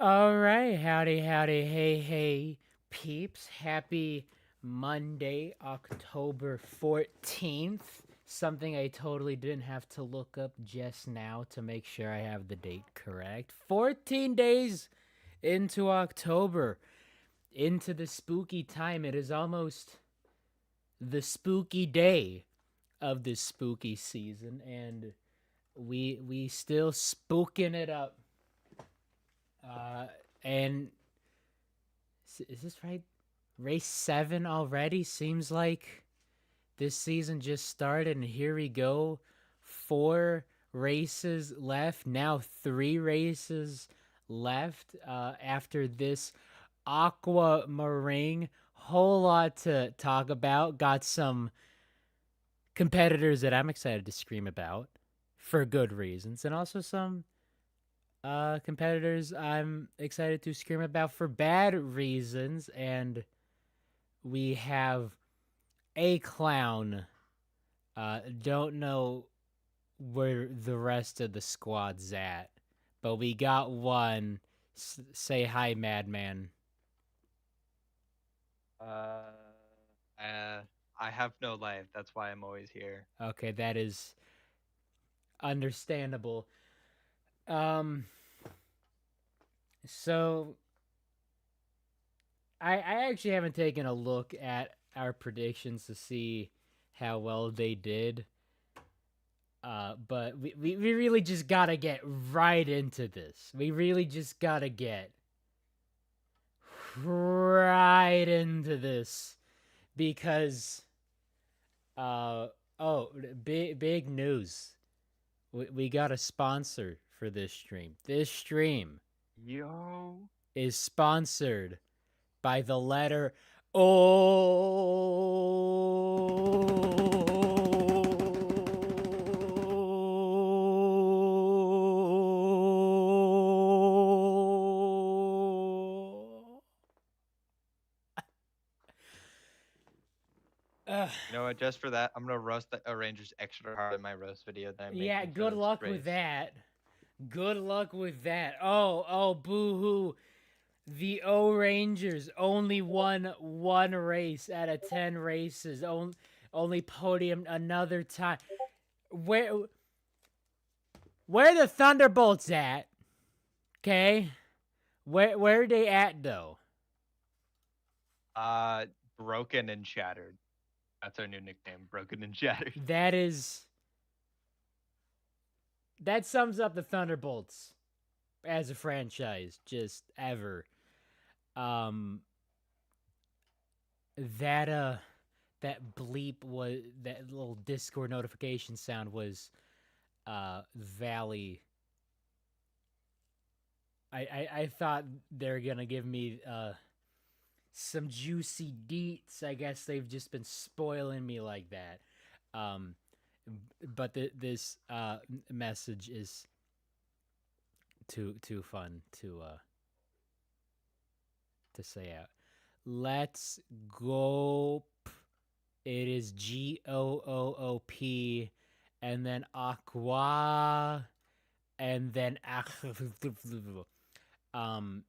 All right, howdy, howdy, hey, hey, peeps. Happy Monday, October 14th. Something I totally didn't have to look up just now to make sure I have the date correct. 14 days into October, into the spooky time. It is almost the spooky day of this spooky season, and we still spooking it up. And is this right? Race 7 already? Seems like this season just started, and here we go. 4 races left. Now 3 races left after this Aquamaring. Whole lot to talk about. Got some competitors that I'm excited to scream about for good reasons, and also some competitors I'm excited to scream about for bad reasons. And we have a clown. Don't know where the rest of the squad's at, but we got one. Say hi, Madman. Uh, uh, I have no life. That's why I'm always here. Okay, that is understandable. Um, so I actually haven't taken a look at our predictions to see how well they did. But we really just gotta get right into this. We really just gotta get right into this because uh oh, big news. We got a sponsor for this stream. This stream Yo. is sponsored by the letter O. Uh, You know what? Just for that, I'm gonna roast the Rangers extra hard in my roast video that I'm yeah, making for good this luck with race. that. Good luck with that. Oh, boo hoo. The O Rangers only won one race out of 10 races. Only podium another time. Where where the Thunderbolts at? Okay, where are they at though? Uh, Broken and Shattered. That's our new nickname, Broken and Shattered. That is that sums up the Thunderbolts as a franchise, just ever. Um, that that bleep was that little Discord notification sound was Valley. I thought they're gonna give me some juicy deets. I guess they've just been spoiling me like that. Um, but this message is too fun to say out. Let's go. It is Goop, and then Aqua, and then um.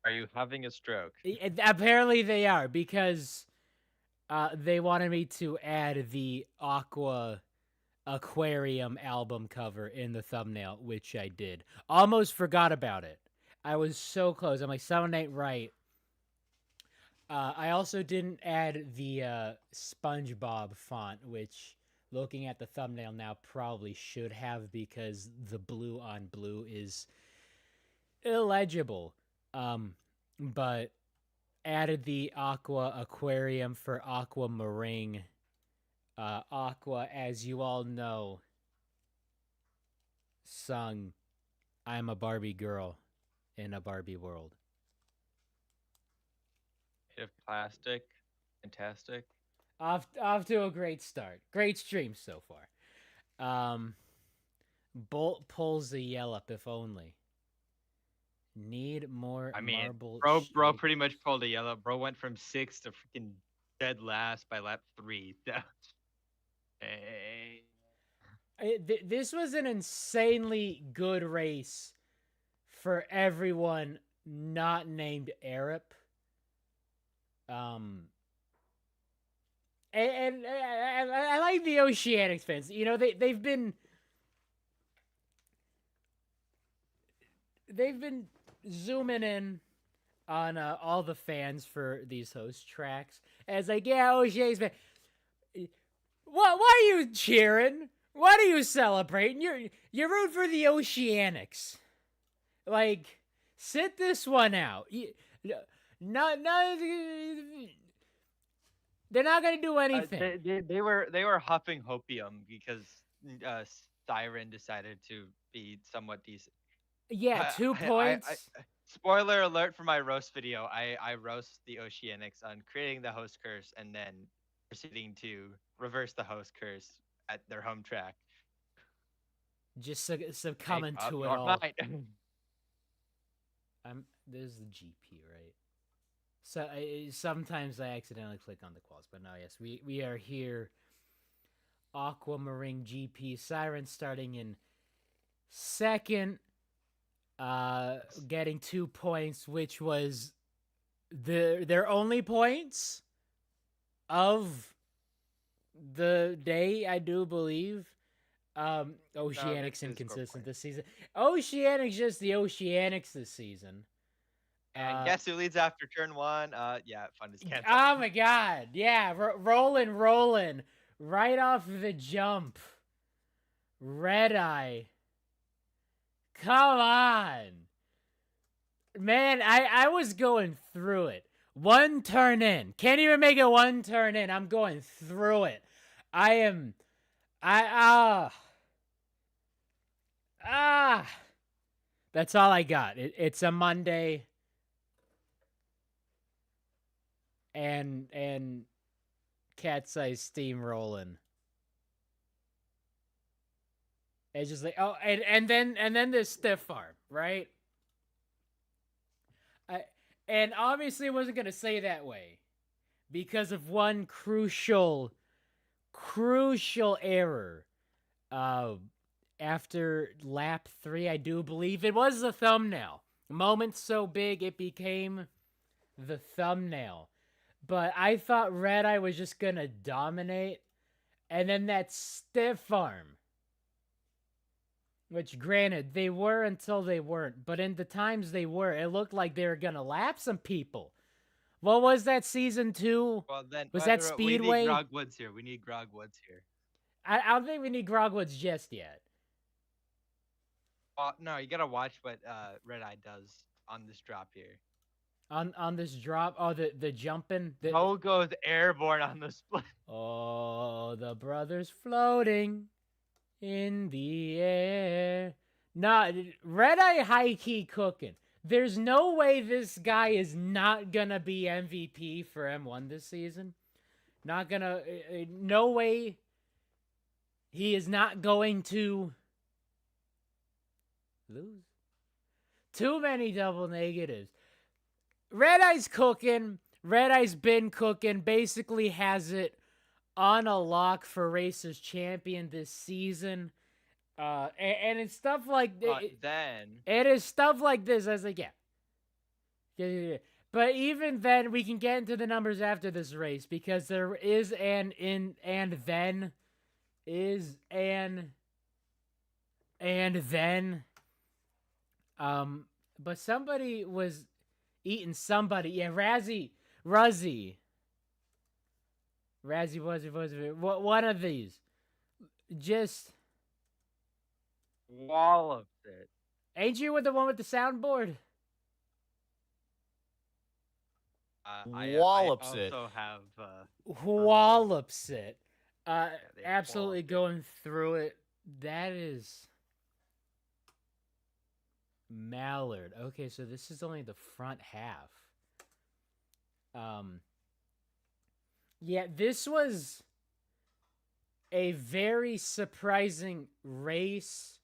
Are you having a stroke? Apparently they are because they wanted me to add the Aquarium album cover in the thumbnail, which I did. Almost forgot about it. I was so close. I'm like, someone ain't right. I also didn't add the SpongeBob font, which, looking at the thumbnail now, probably should have because the blue on blue is illegible. Um, but added the Aquarium for Aquamaring. Aqua, as you all know, sung I'm a Barbie girl in a Barbie world. Made of plastic. Fantastic. Off to a great start. Great stream so far. Bolt pulls the yell up if only. Need more I mean, marble bro, shake. pretty much pulled a yellow. Bro went from sixth to freaking dead last by lap three. This was an insanely good race for everyone not named Arab. Um, and I like the Oceanics fans. You know, they've been zooming in on all the fans for these host tracks as like, yeah, Oceanics fan. Why are you cheering? What are you celebrating? You're rooting for the Oceanics. Like, sit this one out. No, they're not gonna do anything. They were huffing hopium because uh, Siren decided to be somewhat decent. Yeah, I, 2 points. spoiler alert for my roast video. I roast the Oceanics on creating the host curse and then proceeding to reverse the host curse at their home track. Just Make succumbing up to it your all. mind. There's the GP, right? So sometimes I accidentally click on the quals, but no, yes, we are here. Aquamaring GP Siren starting in second, getting 2 points, which was their only points of the day, I do believe. No, they Oceanics did score inconsistent points. this season. Oceanics just the Oceanics this season. And guess who leads after turn one? Yeah, fun is canceled. Oh my god, yeah, rolling, right off the jump. Red Eye. Come on. Man, I was going through it. One turn in. Can't even make it one turn in. I'm going through it. Ah. That's all I got. It's a Monday. And Cat's Eye steamrolling. It's just like, oh, and then this stiff arm, right? And obviously it wasn't gonna say that way because of one crucial error. After lap 3, I do believe it was the thumbnail. Moment so big it became the thumbnail. But I thought Red Eye was just gonna dominate, and then that stiff arm. Which, granted, they were until they weren't. But in the times they were, it looked like they were going to lap some people. What was that, season 2? Well, then Was that we need Speedway? Grog Woods here. We need Grog Woods here. I don't think we need Grogwoods just yet. No, you gotta watch what Red Eye does on this drop here. On this drop? Oh, the jumping? Mo goes airborne on the split. Oh, the brothers floating in the air. Nah, Red Eye high-key cooking. There's no way this guy is not gonna be MVP for M1 this season. Not gonna... no way he is not going to lose. Too many double negatives. Red Eye's cooking. Red Eye's been cooking. Basically has it on a lock for Racers Champion this season. And it's stuff like it is stuff like this. I was like, yeah. But even then, we can get into the numbers after this race because there is but somebody was eating somebody. Yeah, Razzie was it? One of these. Just wallops it. Ain't you with the one with the soundboard? Wallops it. I also have Wallops it. Absolutely walloped going through it. That is Mallard. Okay, so this is only the front half. Yeah, this was a very surprising race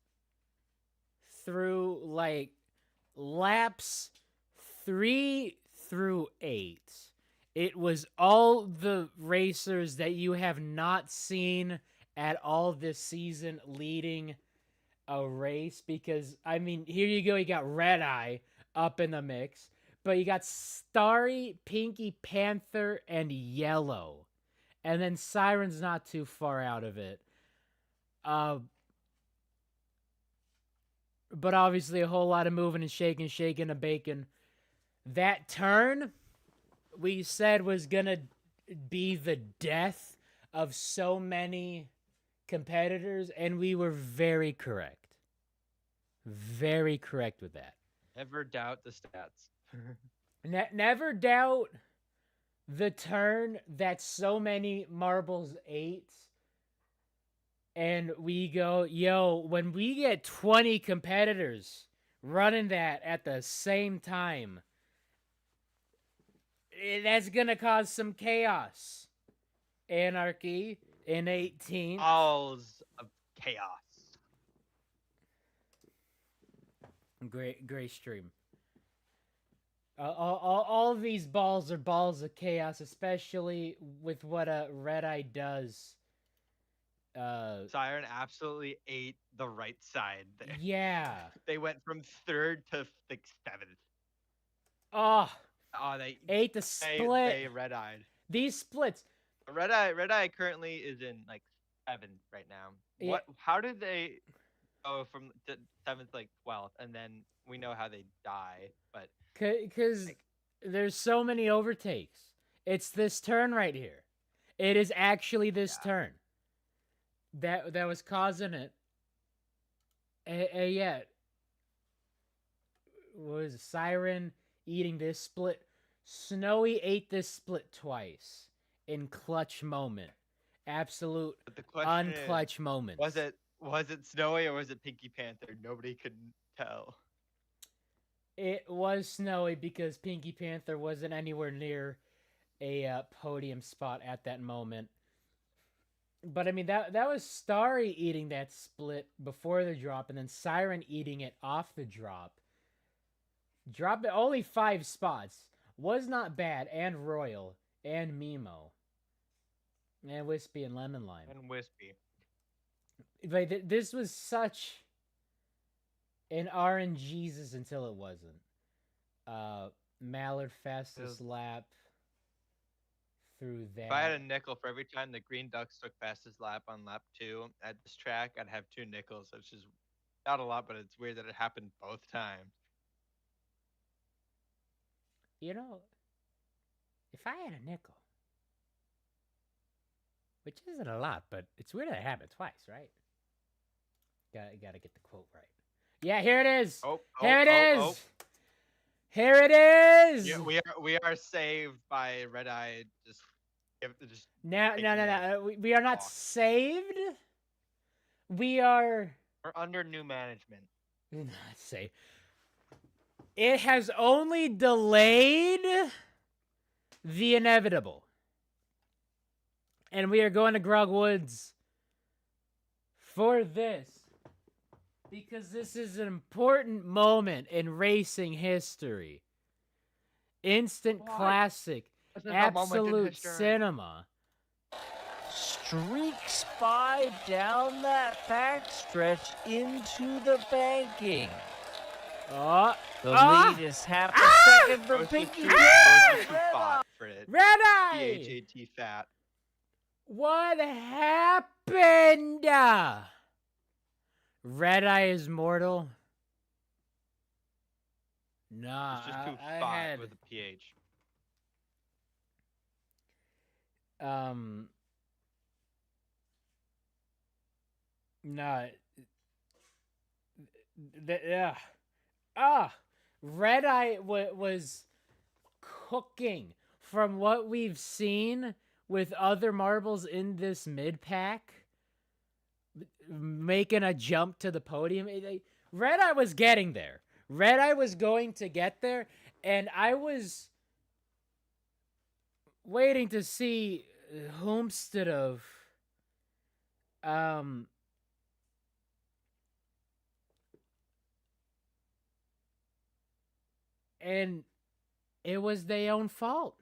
through like laps 3 through 8. It was all the racers that you have not seen at all this season leading a race because I mean, here you go. You got Red Eye up in the mix, but you got Starry, Pinky Panther, and Yellow, and then Siren's not too far out of it. Uh, but obviously a whole lot of moving and shaking and bacon. That turn we said was gonna be the death of so many competitors, and we were very correct. Very correct with that. Never doubt the stats. Never doubt the turn that so many marbles ate. And we go, yo, when we get 20 competitors running that at the same time, that's going to cause some chaos. Anarchy in 18th. Balls of chaos. Great stream. All of these balls are balls of chaos, especially with what Red Eye does. Siren absolutely ate the right side there. Yeah. They went from third to like seventh. Oh, They ate the split. They red-eyed. These splits. Red Eye currently is in like seventh right now. What? Yeah. How did they go from seventh like 12th, and then we know how they die, but Because like, there's so many overtakes. It's this turn right here. It is actually this turn that was causing it. Yeah. Was Siren eating this split? Snowy ate this split twice in clutch moment. Absolute but the question unclutch moments. Was it Snowy or was it Pinky Panther? Nobody could tell. It was Snowy because Pinky Panther wasn't anywhere near a podium spot at that moment. But I mean that was Starry eating that split before the drop, and then Siren eating it off the drop. Drop it only 5 spots. Was not bad, and Royal, and Mimo, and Wispy and Lemon Lime. And Wispy. But this was such an RNGesus until it wasn't. Mallard fastest lap through that. If I had a nickel for every time the Green Ducks took fastest lap on lap 2 at this track, I'd have 2 nickels, which is not a lot, but it's weird that it happened both times. You know, if I had a nickel, which isn't a lot, but it's weird that it happened twice, right? Gotta get the quote right. Yeah, here it is. Here it is. Here it is. Yeah, we are saved by Red Eye. No. We are not saved. We're under new management. Not say. It has only delayed the inevitable. And we are going to Grog Woods for this. Because this is an important moment in racing history. Instant classic. Absolute cinema. Streaks 5 down that backstretch into the banking. The lead is half a second for Pinky. Red Eye! PHAT fat. What happened? Red Eye is mortal. Nah, it's just too fat with a PH. Nah. Red Eye was cooking from what we've seen with other marbles in this mid pack, making a jump to the podium. Red Eye was getting there. Red Eye was going to get there, and I was waiting to see Homestead of and it was their own fault.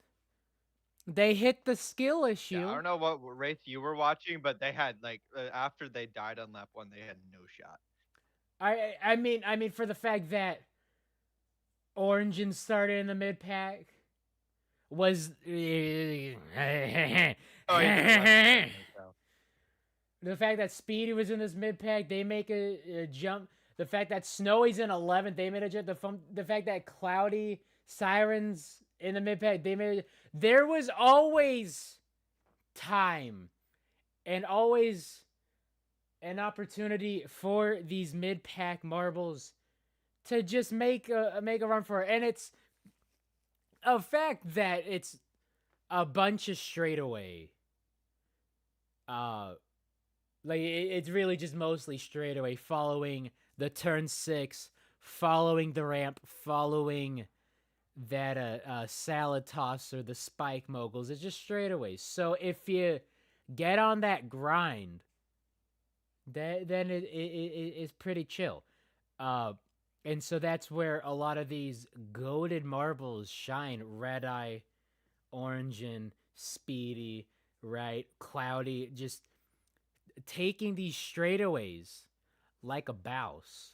They hit the skill issue. Yeah, I don't know what race you were watching, but they had like after they died on lap 1, they had no shot. I mean, for the fact that Origin started in the mid pack was Oh, yeah, the fact that Speedy was in this mid pack, they make a jump. The fact that Snowy's in 11th, they made a jump. The fact that Cloudy, Sirens in the mid pack, they made. There was always time and always an opportunity for these mid pack marbles to just make a run for it, and it's a fact that it's a bunch of straightaway. Like it's really just mostly straightaway, following the turn 6, following the ramp, following that salad tosser, the spike moguls. It's just straightaways. So if you get on that grind, then it's pretty chill. And so that's where a lot of these goated marbles shine. Red Eye, Origin, Speedy, right? Cloudy, just taking these straightaways like a bouse.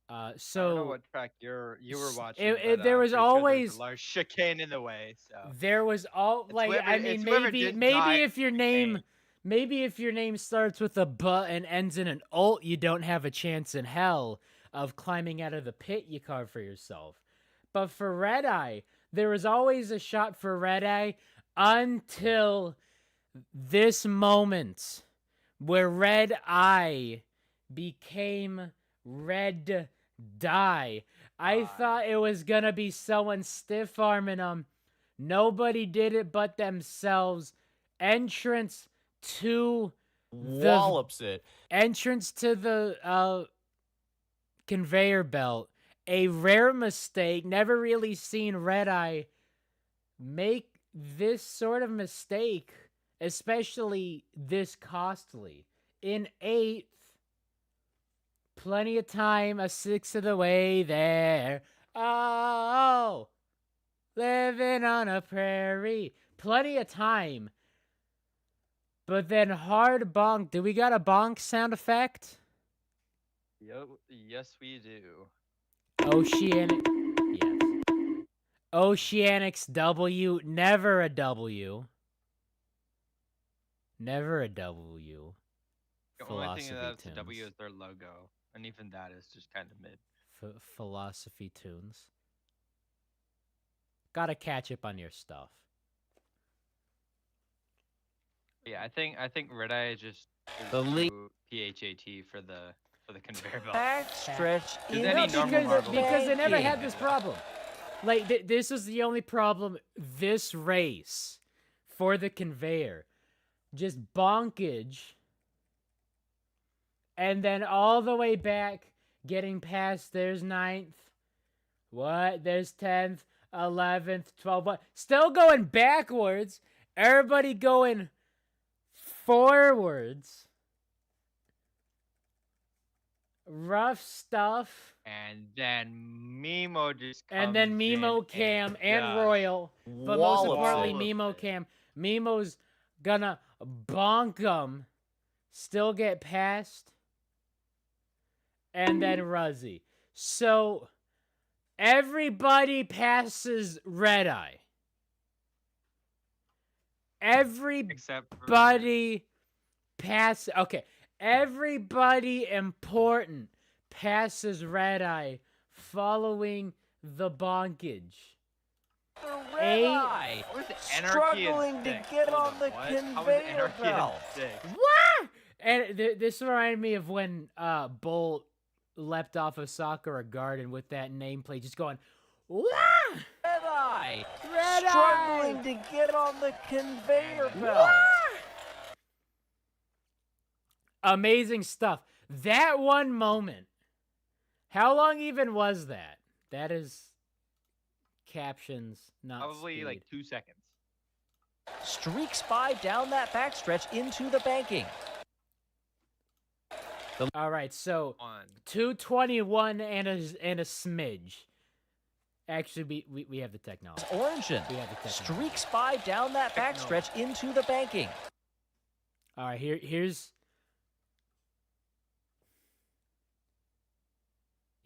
So I don't know what track you were watching. There was always there's a large chicane in the way. So there was all like whoever, I mean maybe if your name starts with a B and ends in an ult, you don't have a chance in hell of climbing out of the pit you carve for yourself. But for Red Eye, there was always a shot for Red Eye until this moment where Red Eye became Red Die. I thought it was gonna be someone stiff arming them. Nobody did it but themselves. Entrance to Wallops it. Entrance to the conveyor belt. A rare mistake. Never really seen Red Eye make this sort of mistake, especially this costly. In 8th, plenty of time, a 6th of the way there. Oh, living on a prairie. Plenty of time. But then hard bonk. Do we got a bonk sound effect? Yes, we do. Oceanic. Yes. Oceanics W. Never a W. Never a W. The only thing that's a W is their logo, and even that is just kind of mid. Philosophy tunes. Gotta catch up on your stuff. Yeah, I think Red Eye just The lead PHAT for the conveyor belt. Backstretch because they never had this problem. Like this is the only problem this race for the conveyor. Just bonkage. And then all the way back, getting past, there's 9th. What? There's 10th, 11th, 12th. What? Still going backwards. Everybody going forwards. Rough stuff. And then Mimo just comes and then Mimo in Cam and Royal. But most importantly, Mimo Cam. Mimo's gonna bonk him. Still get past. And then Ruzzy. So, everybody passes Red Eye. Everybody passes... Okay. Everybody important passes Red Eye following the bonkage. The Red Eye struggling to get on the conveyor belt. What? And this reminded me of when Bolt leapt off of Sakura Garden with that nameplate, just going, "What?" Red Eye Red struggling Eye. to get on the conveyor belt. Amazing stuff. That one moment. How long even was that? That is captions, not probably speed. like 2 seconds. Streaks by down that backstretch into the banking. All right, so 221 and a smidge. Actually, we have the technology. Origin We have the technology. streaks by down that backstretch into the banking. All right, here's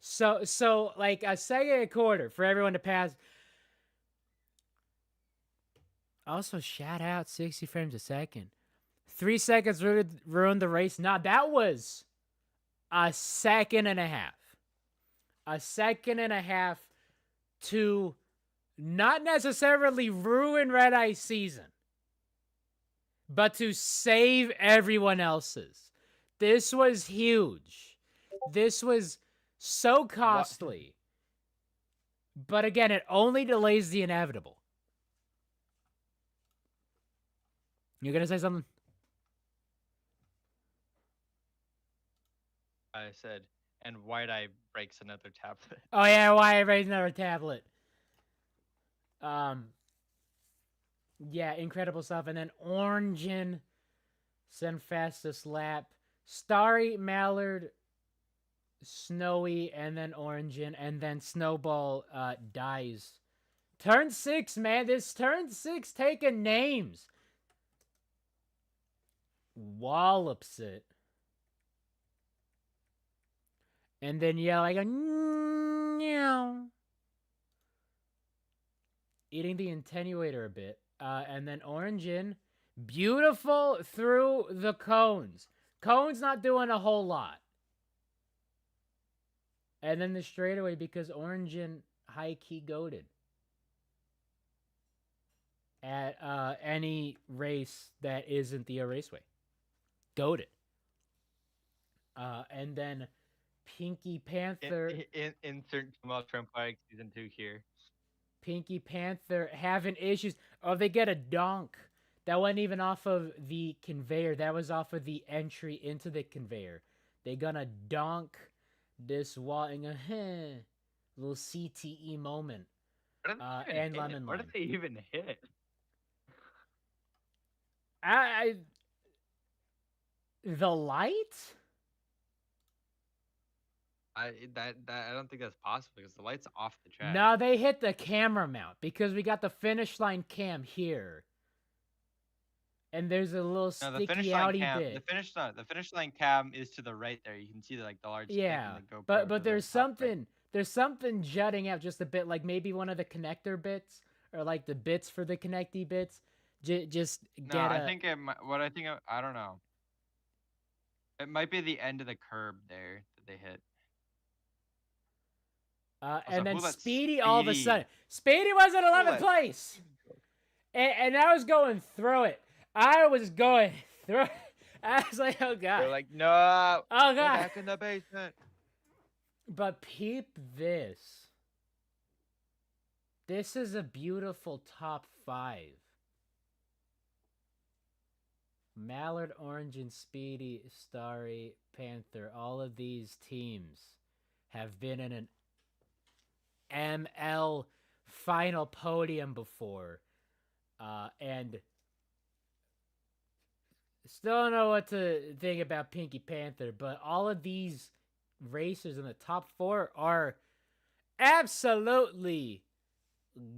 So like a second and a quarter for everyone to pass. Also, shout out 60 frames a second. 3 seconds ruined the race. Nah, that was a second and a half. A second and a half to not necessarily ruin Red Eye's season, but to save everyone else's. This was huge. This was so costly. But again, it only delays the inevitable. You gonna say something? I said, and White Eye breaks another tablet. Oh yeah, why I raised another tablet? Yeah, incredible stuff. And then Orangin, send fastest lap. Starry, Mallard, Snowy, and then Orangin, and then Snowball dies. Turn 6, man. This turn 6 taking names. Wallops it. And then yeah, like a meow. Eating the attenuator a bit. And then Orangin, beautiful through the cones. Cones not doing a whole lot. And then the straightaway because Orangin high-key goated. At any race that isn't the Raceway. Goated. And then Pinky Panther. Insert Jamal Trump season 2 here. Pinky Panther having issues. Oh, they get a donk. That wasn't even off of the conveyor. That was off of the entry into the conveyor. They gonna donk this wall in a little CTE moment. And Lemon What did they even hit? The light? I don't think that's possible because the light's off the track. No, they hit the camera mount because we got the finish line cam here. And there's a little sticky outy bit. The finish line cam is to the right there. You can see the large stick yeah, and the GoPro. but there's something jutting out just a bit, like maybe one of the connector bits or like the bits for the connecty bits. Just get. No, I think I don't know. It might be the end of the curb there that they hit. And then Speedy all of a sudden. Speedy was in 11th place. And I was going through it. I was going through it. I was like, oh, God. They're like, no. Oh, God. Back in the basement. But peep this. This is a beautiful top 5. Mallard, Orange, and Speedy, Starry, Panther. All of these teams have been in an ML final podium before. And Still don't know what to think about Pinky Panther, but all of these racers in the top 4 are absolutely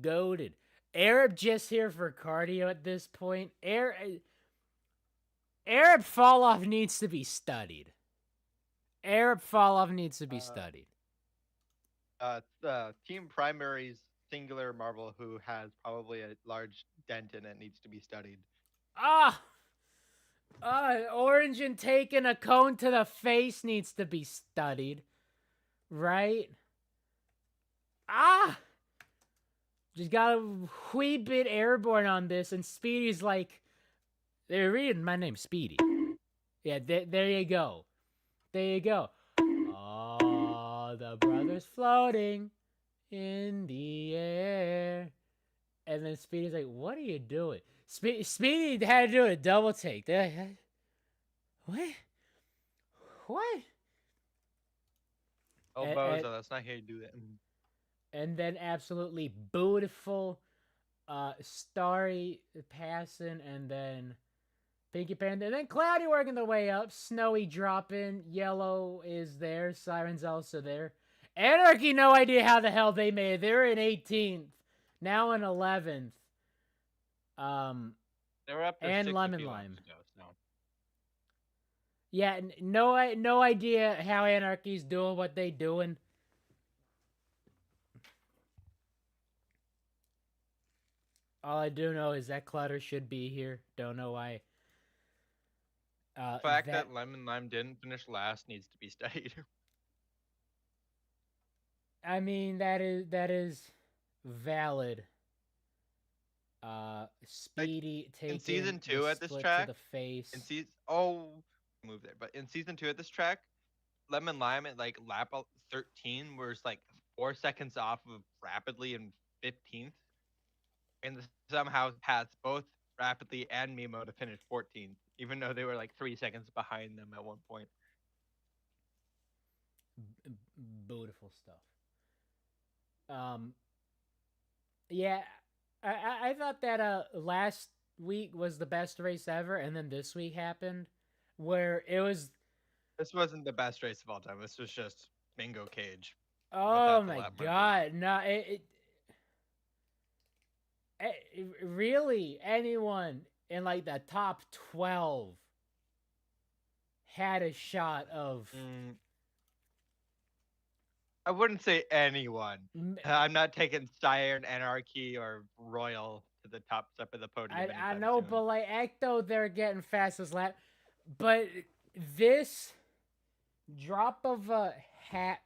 goated. Arab just here for cardio at this point. Arab fall off needs to be studied. Arab fall off needs to be studied. Team Primary's singular marble who has probably a large dent in it needs to be studied. Orange and taking a cone to the face needs to be studied. Right? Just got a wee bit airborne on this, and Speedy's like, they're reading my name, Speedy. Yeah, there you go. There you go. Oh, the brothers floating in the air. And then Speedy's like, what are you doing? Speedy had to do a double take. They're like, what? What? Oh, Bozo, that's not how you do that. And then absolutely beautiful Starry passing, and then Pinky Panther, and then Cloudy working the way up, Snowy dropping, Yellow is there, Siren's also there. Anarchy, no idea how the hell they made it. They're in 18th, now in 11th. They were up there and 60 Lemon feet Lime. ago, so. Yeah, no idea how Anarchy's doing what they doing. All I do know is that Clutter should be here. Don't know why. The fact that Lemon Lime didn't finish last needs to be studied. I mean, that is valid. Speedy taking in season 2 at this track to the face. Move there. But in season 2 at this track, Lemon Lime at like lap 13 was like 4 seconds off of Rapidly in 15th, and somehow has both Rapidly and Mimo to finish 14th, even though they were like 3 seconds behind them at one point. Beautiful stuff. Yeah, I thought that last week was the best race ever, and then this week happened where it was. This wasn't the best race of all time. This was just Bingo Cage. Oh my god! No, it really, anyone in like the top 12 had a shot of. I wouldn't say anyone. I'm not taking Siren, Anarchy, or Royal to the top step of the podium. I know, but like Ecto, they're getting fastest lap. But this drop of a hat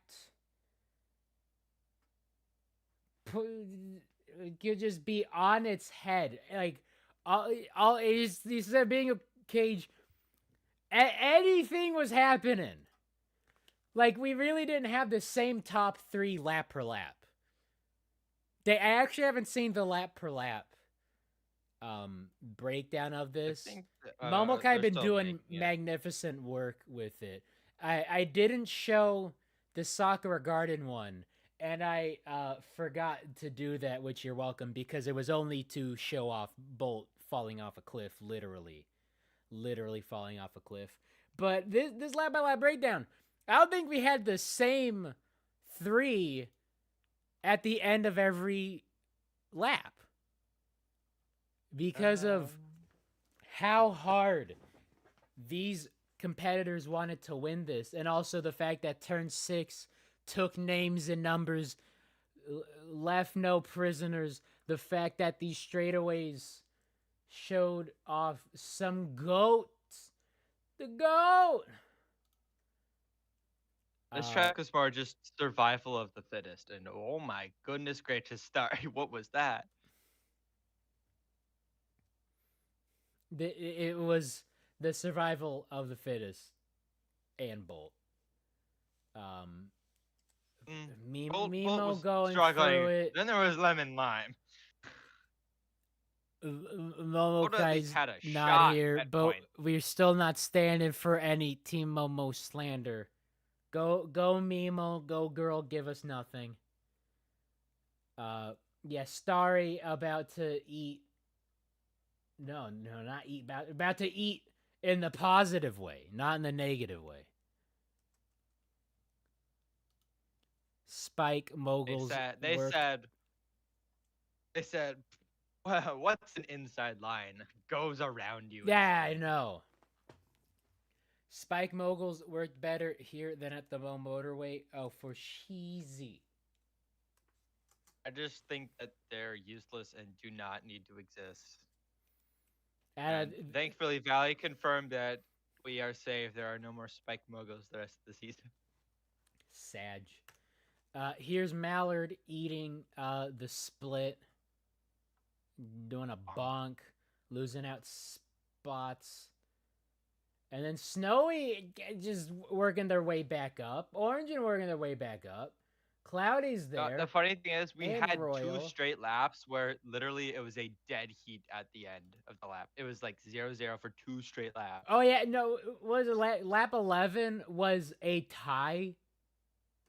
could just be on its head. Like, instead of being a cage, anything was happening. Like, we really didn't have the same top 3 lap per lap. I actually haven't seen the lap per lap breakdown of this. Momokai been doing magnificent work with it. I didn't show the Sakura Garden one, and I forgot to do that, which you're welcome, because it was only to show off Bolt falling off a cliff, literally falling off a cliff. But this lap by lap breakdown, I don't think we had the same 3 at the end of every lap because of how hard these competitors wanted to win this, and also the fact that turn 6 took names and numbers, left no prisoners, the fact that these straightaways showed off some goats. The goat! This track was more just survival of the fittest, and oh my goodness gracious, Starry, what was that? It was the survival of the fittest and Bolt. Mimo going struggling through it. Then there was Lemon Lime. Momokai's not here, but point. We're still not standing for any Team Momo slander. Go Mimo, go girl, give us nothing. Yeah, Starry about to eat. No, not eat. About to eat In the positive way, not in the negative way. Spike moguls. They said, well, what's an inside line? Goes around you. Yeah, I know. Spike moguls worked better here than at the motorway. Oh, for cheesy. I just think that they're useless and do not need to exist. And thankfully, Valley confirmed that we are safe. There are no more Spike moguls the rest of the season. Sag. Here's Mallard eating the split, doing a bonk, losing out spots. And then Snowy just working their way back up. Orange and working their way back up. Cloudy's there. The funny thing is, we had Royal. 2 straight laps where literally it was a dead heat at the end of the lap. It was like 0-0 for 2 straight laps. Oh, yeah. No, was it lap 11 was a tie?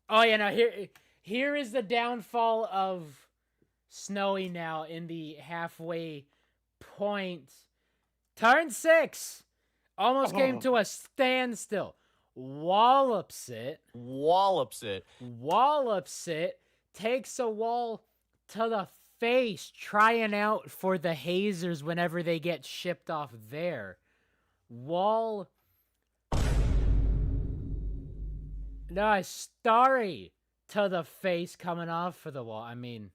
Oh, yeah, no, here is the downfall of Snowy now in the halfway point. Turn 6. Almost came to a standstill. Wallops it. Takes a wall to the face, trying out for the hazers whenever they get shipped off there. Wall. No, Starry to the face coming off for the wall. I mean,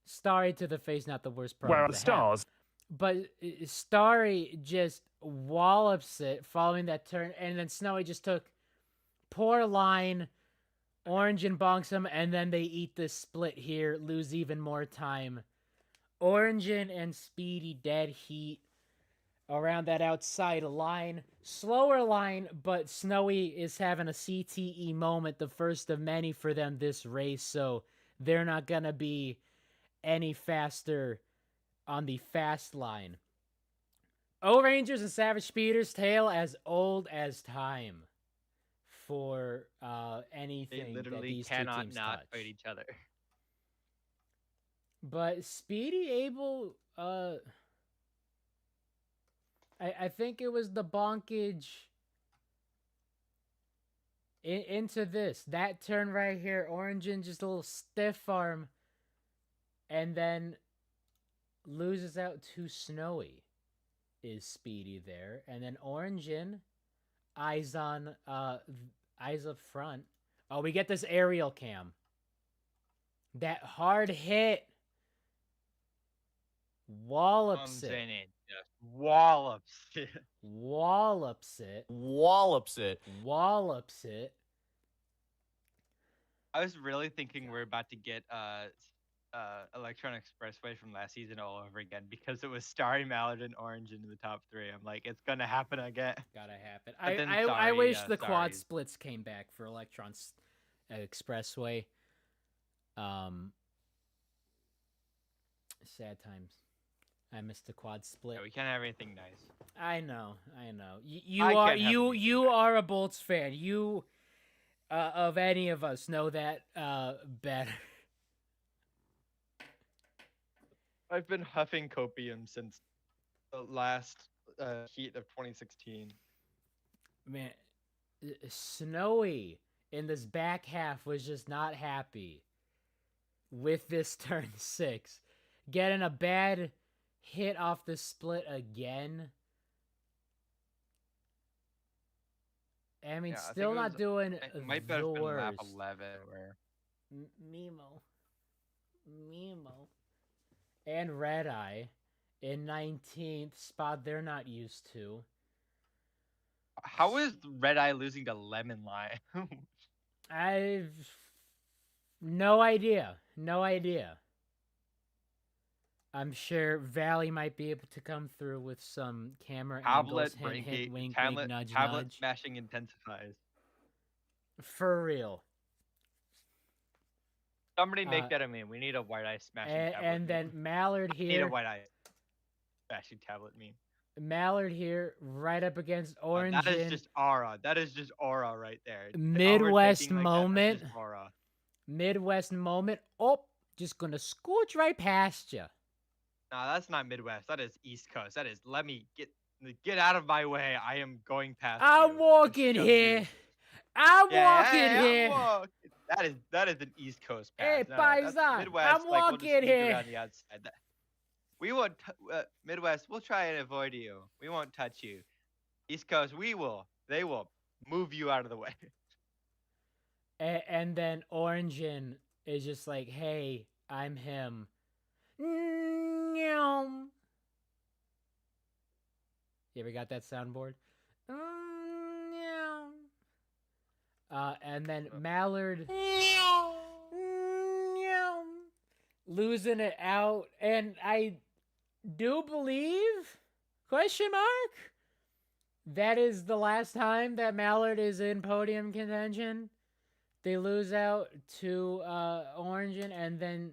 Starry to the face, not the worst problem. Where are the stars? But Starry just wallops it following that turn, and then Snowy just took poor line. Orange and bonks him, and then they eat this split here, lose even more time. Orange and Speedy dead heat around that outside line. Slower line, but Snowy is having a CTE moment, the first of many for them this race, so they're not going to be any faster on the fast line. O-Rangers and Savage Speeders tail as old as time for anything. They literally that these cannot two teams not touch. fight each other. But Speedy able, I think it was the bonkage into this. That turn right here, Orangin just a little stiff arm, and then loses out to Snowy. Is Speedy there, and then Orangin, eyes up front. Oh, we get this aerial cam. That hard hit wallops it. Wallops it. Wallops it. I was really thinking we're about to get Electron Expressway from last season all over again because it was Starry, Mallard, and Orange in the top 3. I'm like, it's gonna happen again. Gotta happen. But I wish the quad splits came back for Electron Expressway. Sad times. I missed the quad split. Yeah, we can't have anything nice. I know. You are a Bolts fan. You of any of us know that better. I've been huffing copium since the last heat of 2016. Man, Snowy in this back half was just not happy with this turn 6. Getting a bad hit off the split again. I mean, still not doing it might the have been worst. lap 11 where Mimo. And Red Eye in 19th spot they're not used to. How is Red Eye losing to Lemon Line? I've no idea. I'm sure Valley might be able to come through with some camera angles, hint, wink, wink, nudge, tablet smashing intensifies. For real. Somebody make that a meme. We need a white eye smashing tablet. And then Mallard here. We need a white eye smashing tablet meme. Mallard here, right up against Orange. That is just aura. That is just aura right there. Midwest moment. Like aura. Midwest moment. Oh, just gonna scooch right past you. Nah, that's not Midwest. That is East Coast. That is let me get Get out of my way. I am going past I'm you. walking Shove here. you. I'm walking Yeah, here. I'm walking. That is an East Coast pass. Hey, No, that's paisan, Midwest. I'm Like we'll just walking sneak here. around the outside. We won't. Midwest. We'll try and avoid you. We won't touch you. East Coast. We will. They will move you out of the way. And then Orangin is just like, hey, I'm him. You ever got that soundboard? And then Mallard losing it out, and I do believe, question mark, that is the last time that Mallard is in podium contention. They lose out to Orangin and then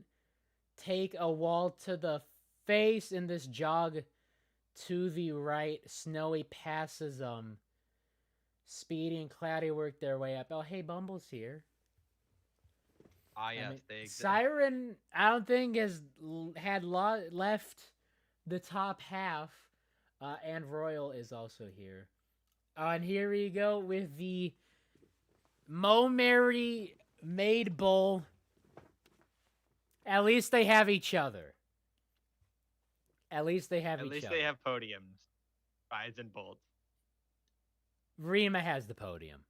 take a wall to the face in this jog to the right. Snowy passes them. Speedy and Cloudy work their way up. Oh, hey, Bumble's here. Ah, yes, they exist. Siren, I don't think, has had left the top half. And Royal is also here. And here we go with the Mo Mary Maid Bowl. At least they have each other. At least they have At each least other. they have podiums. Rise and bolt. Rima has the podium.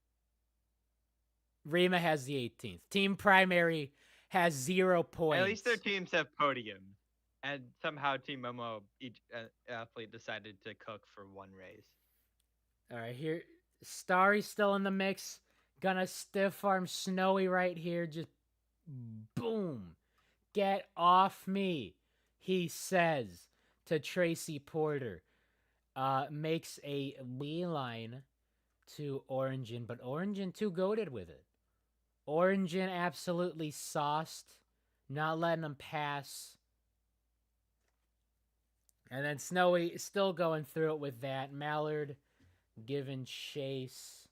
Rima has the 18th. Team Primary has 0 points. At least their teams have podiums. And somehow Team Momo, each athlete decided to cook for one race. All right, here, Starry's still in the mix. Gonna stiff arm Snowy right here. Just boom. Get off me, he says to Tracy Porter. Makes a beeline to Orangin, but Orangin too goated with it. Orangin absolutely sauced, not letting him pass. And then Snowy still going through it with that. Mallard giving chase.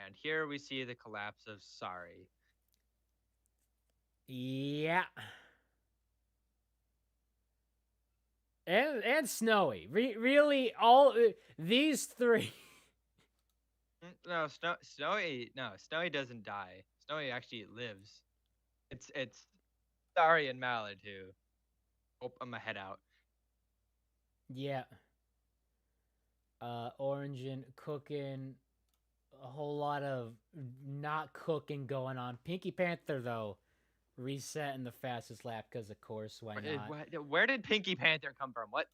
And here we see the collapse of Sorry. Yeah. And Snowy. Really, all these three. No, Snowy doesn't die. Snowy actually lives. It's Sorry and Mallard who. Oh, I'm a head out. Yeah. Orangin cooking. A whole lot of not cooking going on. Pinky Panther, though, resetting the fastest lap because, of course, why not? Where did Pinky Panther come from? What?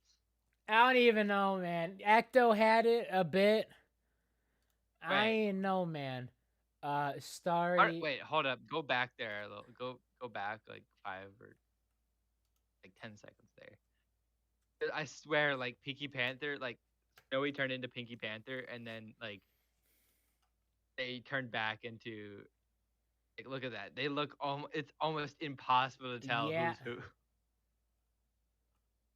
I don't even know, man. Ecto had it a bit. Right. I ain't know, man. Starry. Wait, hold up. Go back there. Go back like 5 or like 10 seconds there. I swear, like Pinky Panther, like Snowy turned into Pinky Panther, and then like they turned back into. Like, look at that. They look it's almost impossible to tell who's who.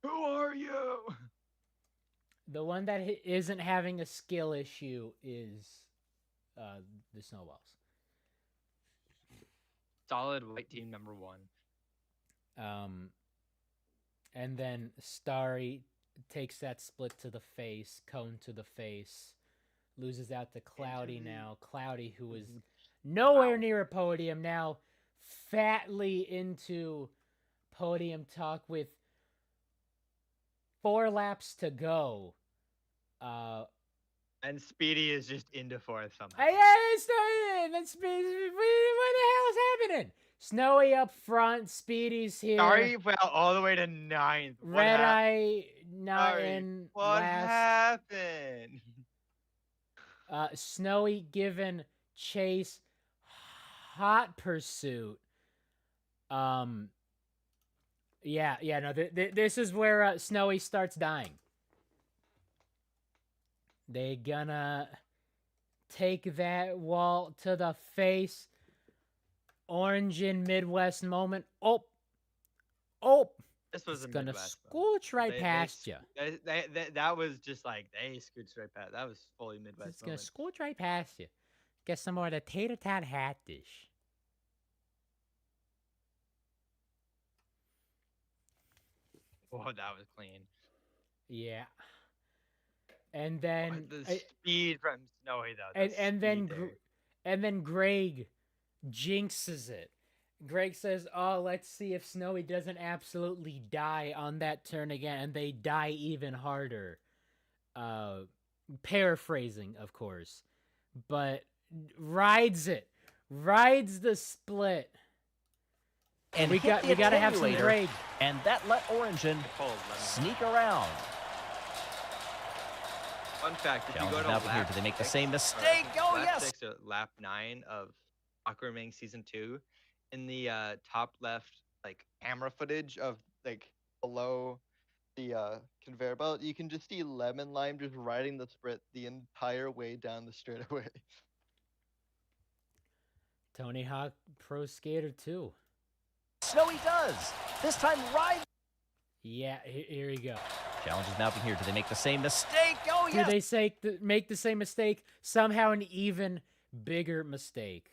Who are you? The one that isn't having a skill issue is the Snowballs. Solid white team number 1. And then Starry takes that split to the face, cone to the face, loses out to Cloudy now. Cloudy, who was nowhere near a podium, now fatly into podium talk with 4 laps to go. And Speedy is just into 4th somehow. Then Speedy, what the hell is happening? Snowy up front, Speedy's here. Sorry, fell all the way to 9th. Red Eye not in what last. happened? Snowy given chase, hot pursuit. No. This is where Snowy starts dying. They gonna take that wall to the face. Orangin Midwest moment. Oh. This was it's gonna Midwest scooch right past you. That was just like they scooched right past. That was fully Midwest. It's gonna scooch right past you. Get some more of the tater tot hat dish. Oh, that was clean. Yeah. And then the speed from Snowy though. and then Greg jinxes it. Greg says, "Oh, let's see if Snowy doesn't absolutely die on that turn again," and they die even harder. Paraphrasing, of course, but rides the split. And we gotta have some Greg, and that let Origin sneak around. Fun fact: if you go to lap here, do they make the same mistake? Oh yes. 6 or lap 9 of Aquamaring Season 2, in the top left, like camera footage of like below the conveyor belt, you can just see Lemon Lime just riding the sprint the entire way down the straightaway. Tony Hawk Pro Skater 2. Snowy does. This time ride. Yeah, here we go. Challenge is mounting here. Do they make the same mistake? Oh yes. Do they make the same mistake? Somehow an even bigger mistake.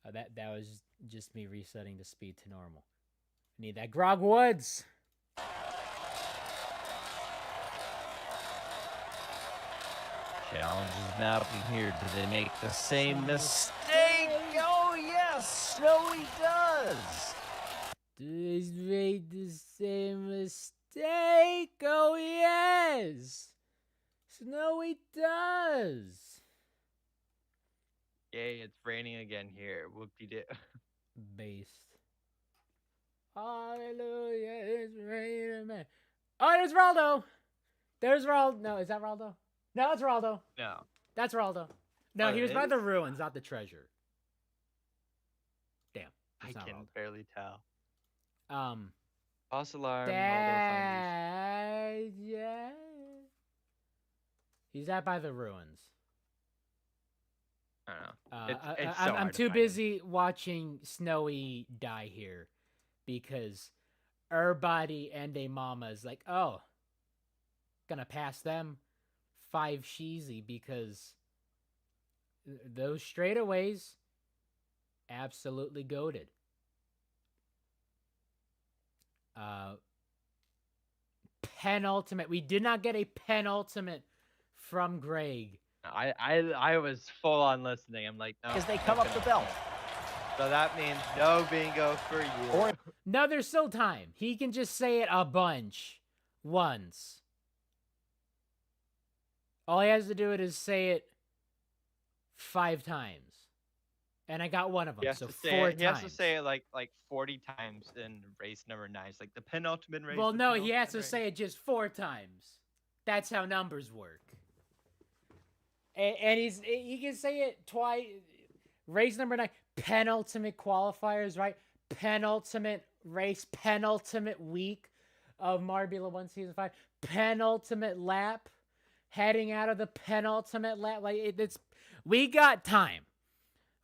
That was just me resetting the speed to normal. Need that Grog Woods. Challenge is mounting here. Do they make the same mistake? Oh yes, Snowy does. Do they make the same mistake? Oh yes, Snowy does. Yay, it's raining again here. Whoop-de-doo. Based. Hallelujah, it's raining, man. Oh, there's Raldo. There's Raldo. No, is that Raldo? No, that's Raldo. No. That's Raldo. No, he was by the ruins, not the treasure. Damn. I can barely tell. False alarm. Yeah. He's at by the ruins. I don't know. I'm too busy watching Snowy die here because everybody and a mama is like, oh, gonna pass them 5 sheezy because those straightaways absolutely goated. Penultimate. We did not get a penultimate from Greg. I was full on listening. I'm like, no. Because they come up the belt. So that means no bingo for you. No, there's still time. He can just say it a bunch. Once. All he has to do is say it 5 times. And I got one of them, so 4 times. He has to say it like 40 times in race number 9. It's like the penultimate race. Well, no, he has to say it just 4 times. That's how numbers work. And he can say it twice. Race number 9, penultimate qualifiers, right? Penultimate race, penultimate week of Marbula 1 Season 5, penultimate lap, heading out of the penultimate lap. Like we got time.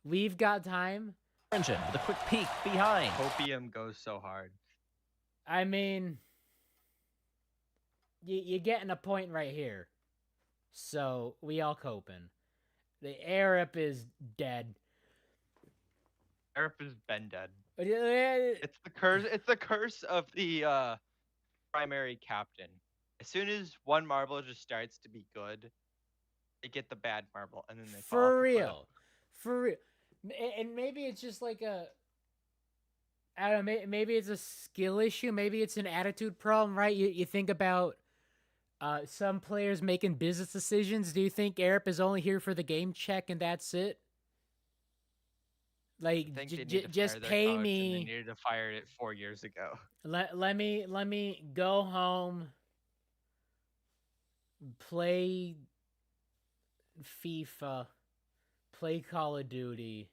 We've got time. Engine with a quick peek behind. Hopium goes so hard. I mean, you're getting a point right here. So we all coping. The Arab is dead. Arab has been dead. It's the curse. It's the curse of the primary captain. As soon as one marble just starts to be good, they get the bad marble, and then they fall off the cliff. For real. And maybe it's just like I don't know, maybe it's a skill issue, maybe it's an attitude problem, right? You think about some players making business decisions. Do you think Arab is only here for the game check and that's it? Like, just pay me. They needed to fire it 4 years ago. Let me go home, play FIFA, play Call of Duty.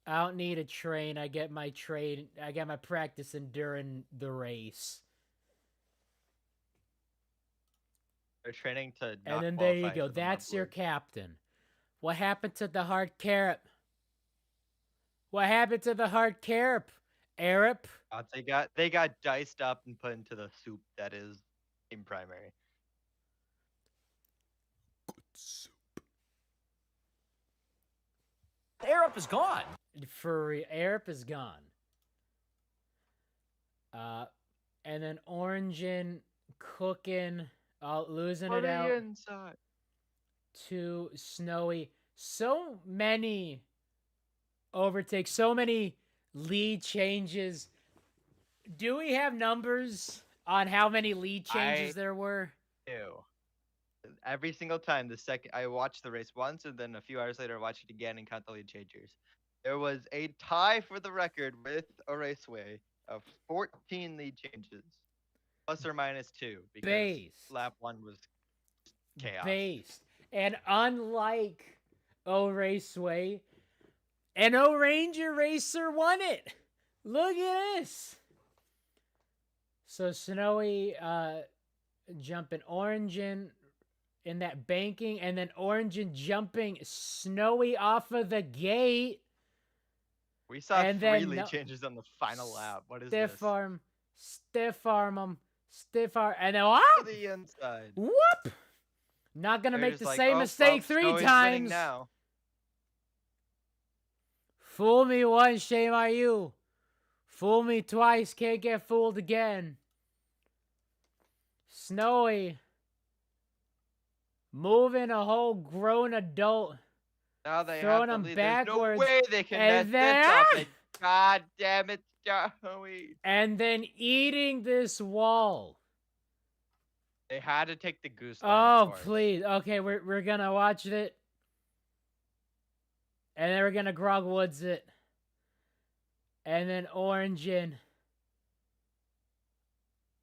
I don't need a train. I get my practice in during the race. They're training to. And then there you go. That's your captain. What happened to the hard carrot? What happened to the hard carrot, Arab? They got diced up and put into the soup that is in primary. Good soup. Arab is gone. Arab is gone. And then Origin cooking, losing For it the out inside. to Snowy. So many overtakes, so many lead changes. Do we have numbers on how many lead changes there were? Ew. Every single time, the second I watched the race once, and then a few hours later, I watched it again and count the lead changers. There was a tie for the record with a raceway of 14 lead changes, plus or minus 2, because Based. lap 1 was chaos. Based. And unlike O Raceway, an O Ranger racer won it. Look at this. So Snowy jumping Orange in that banking, and then Orange jumping Snowy off of the gate. We saw And 3 then lead changes on the final lap. What is stiff this? arm, stiff arm him, stiff arm, and then To the inside. whoop! Not gonna They're make just the like, same oh, mistake well, 3 Snowy's winning times. now. Fool me once, shame on you. Fool me twice, can't get fooled again. Snowy moving a whole grown adult. Now they Throwing have him to lead. There's no backwards, way they can mess and this up. And God damn it, Joey. And then eating this wall. They had to take the goose line, Oh, of course. please. Okay, we're gonna watch it. And then we're gonna Grog Woods it. And then Orange in.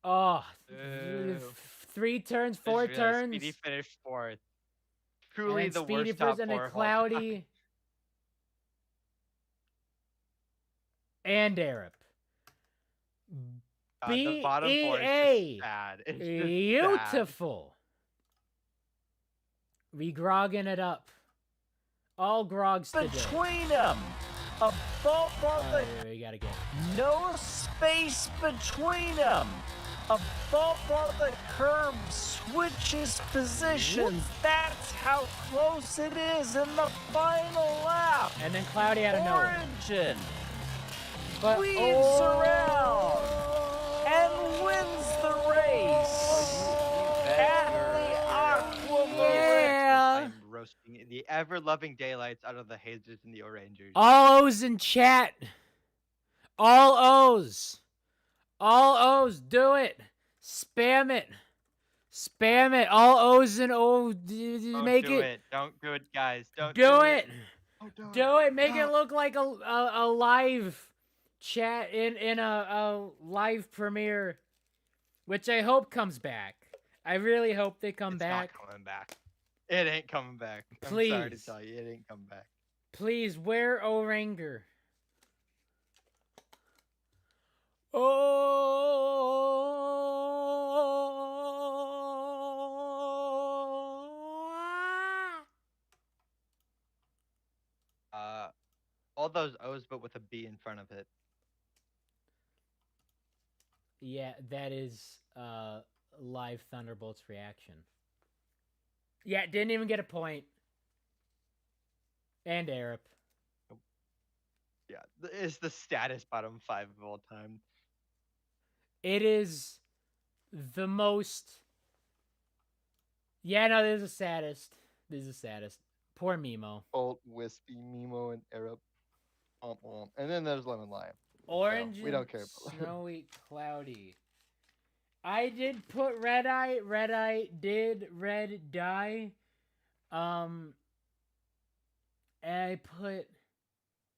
Oh, 3 turns, 4 turns. Speedy finished 4th. Truly the Speedy worst top first, and 4 then of all time. Cloudy. And Arab. The bottom 4 is just sad. It's just beautiful. We grogging it up. All grogs today. Between them. A ball Oh, you gotta get. No space between them. A ball on the curb switches positions. That's how close it is in the final lap. And then Cloudy out of nowhere. Origin But weaves around and wins the race at the Aquamaring. Yeah. I'm roasting the ever-loving daylights out of the hazers and the orangers. All O's in chat. All O's. All O's. Do it. Spam it. Spam it. All O's and O. Make it. Don't do it, guys. Don't do it. Don't Do it. Make it look like a live chat in a live premiere, which I hope comes back. I really hope they come back. It's not coming back. It ain't coming back. Please. I'm sorry to tell you, it ain't coming back. Please, where Oranger? All those O's, but with a B in front of it. Yeah, that is live Thunderbolts reaction. Yeah, didn't even get a point. And Arab. Yeah, it's the status bottom 5 of all time. It is the most. Yeah, no, this is the saddest. This is the saddest. Poor Mimo. Old Wispy, Mimo, and Arab. And then there's Lemon Lime. Orange, so we don't care about snowy, cloudy. I did put Red Eye. Red Eye did red dye. And I put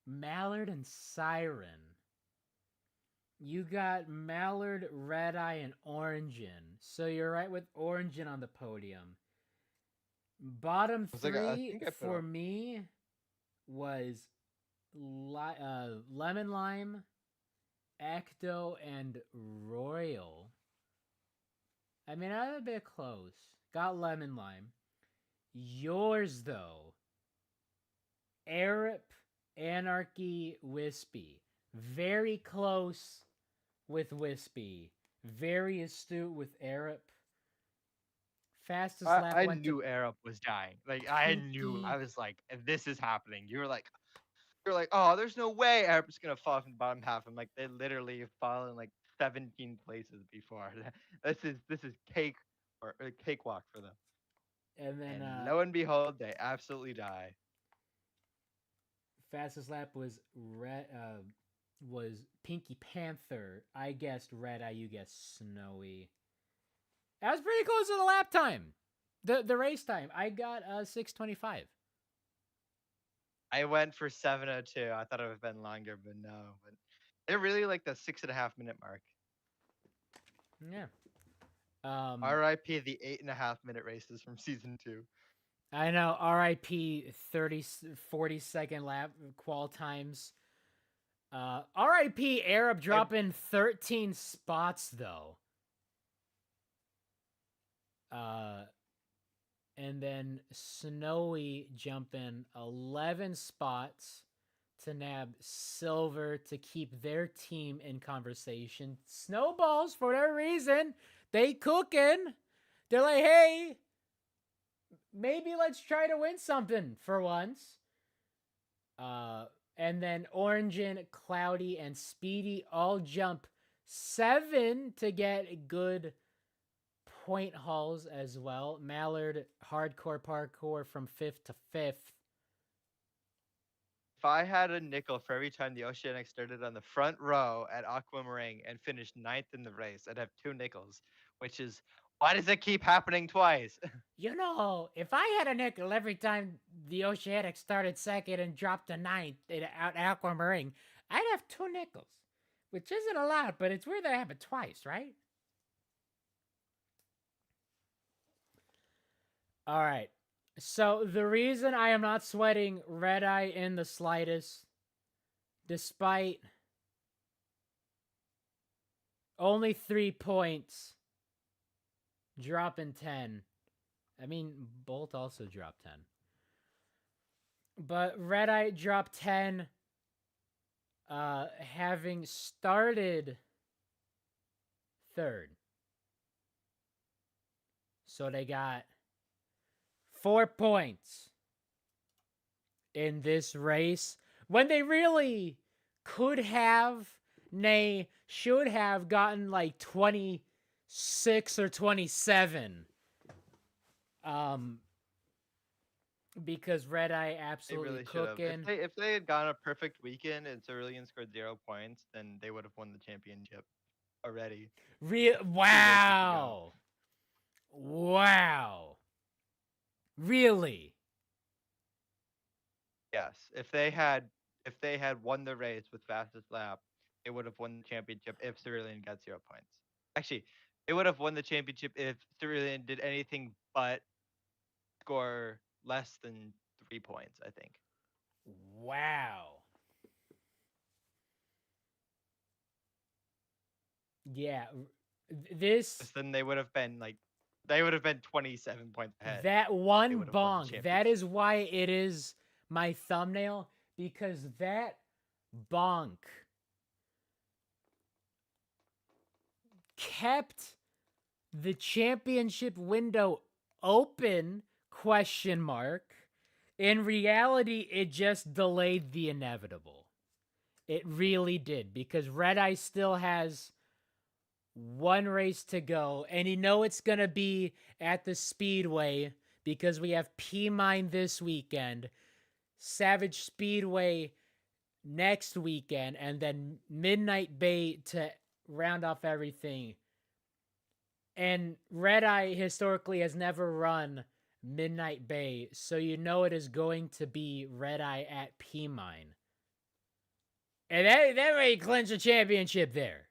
Mallard and Siren. You got Mallard, Red Eye, and Orangin. So you're right with Orangin on the podium. Bottom 3 for me was Lemon Lime, Ecto, and Royal. I mean, I was a bit close. Got Lemon Lime. Yours, though. Arab, Anarchy, Wispy. Very close with Wispy. Very astute with Arab. Fastest lap I went knew Arab was dying. Like, I knew. I was like, this is happening. You're like, oh, there's no way Arab's going to fall from the bottom half. I'm like, they literally have fallen like 17 places before. This is cake or cakewalk for them. And then And lo and behold, they absolutely die. fastest lap was Pinky Panther. I guessed Red Eye. You guessed Snowy. That was pretty close to the lap time. The race time. I got 6:25. I went for 7:02. I thought it would have been longer, but no. But they're really like the 6.5 minute mark. Yeah. RIP the 8.5 minute races from season 2. I know. RIP 40 second lap qual times. RIP Arab dropping 13 spots though. And then Snowy jumping 11 spots to nab silver to keep their team in conversation. Snowballs, for whatever reason, they cooking. They're like, hey, maybe let's try to win something for once. And then Orangin, Cloudy, and Speedy all jump 7 to get good point hauls as well. Mallard, hardcore parkour from 5th to 5th. If I had a nickel for every time the Oceanic started on the front row at Aquamaring and finished 9th in the race, I'd have 2 nickels, which is, why does it keep happening twice? You know, if I had a nickel every time the Oceanic started 2nd and dropped to 9th at Aquamaring, I'd have 2 nickels, which isn't a lot, but it's weird that I have it twice, right? All right. So the reason I am not sweating Red Eye in the slightest, despite only 3 points, dropping 10. I mean, Bolt also dropped 10. But Red Eye dropped 10, having started 3rd. So they got 4 points in this race when they really could have, nay, should have gotten like 26 or 27. Because Red Eye absolutely really should have. cooking. If they had gone a perfect weekend and Cerulean scored 0 points, then they would have won the championship already. Wow. Wow. Really? Yes. If they had won the race with fastest lap, they would have won the championship if Cerulean got 0 points. Actually, it would have won the championship if Cerulean did anything but score less than 3 points, I think. Wow. Yeah. This. Then they would have been 27 points ahead. That one would have won the bonk. That is why it is my thumbnail, because that bonk kept the championship window open, question mark. In reality, it just delayed the inevitable. It really did, because Red Eye still has 1 race to go, and you know it's going to be at the Speedway because we have P-Mine this weekend, Savage Speedway next weekend, and then Midnight Bay to round off everything. And Red Eye historically has never run Midnight Bay, so you know it is going to be Red Eye at P-Mine. And that way you clinch a championship there.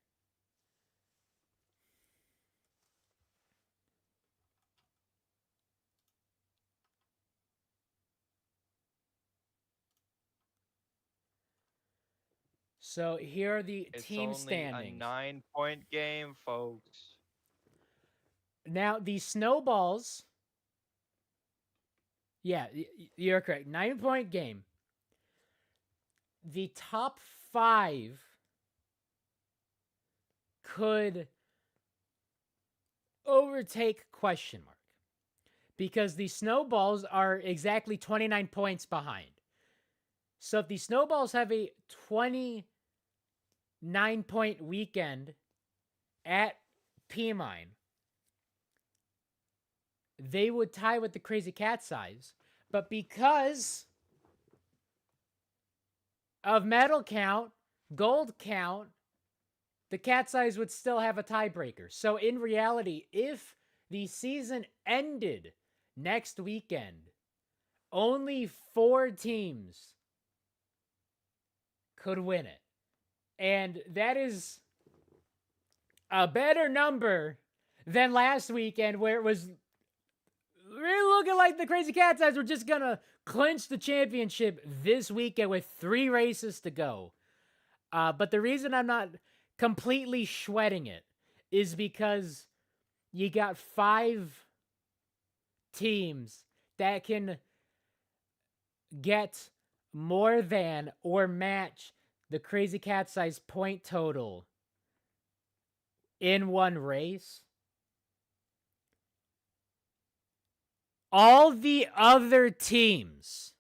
So here are the team standings. It's only a 9-point game, folks. Now, the Snowballs. Yeah, you're correct. 9-point game. The top 5 could overtake question mark, because the Snowballs are exactly 29 points behind. So if the Snowballs have a 29-point weekend at P Mine, they would tie with the Crazy Cat's Eyes. But because of medal count, gold count, the Cat's Eyes would still have a tiebreaker. So in reality, if the season ended next weekend, only 4 teams could win it. And that is a better number than last weekend, where it was really looking like the Crazy Cat's Eyes were just going to clinch the championship this weekend with 3 races to go. But the reason I'm not completely sweating it is because you got 5 teams that can get more than or match the Crazy Cat's Eyes point total in one race. All the other teams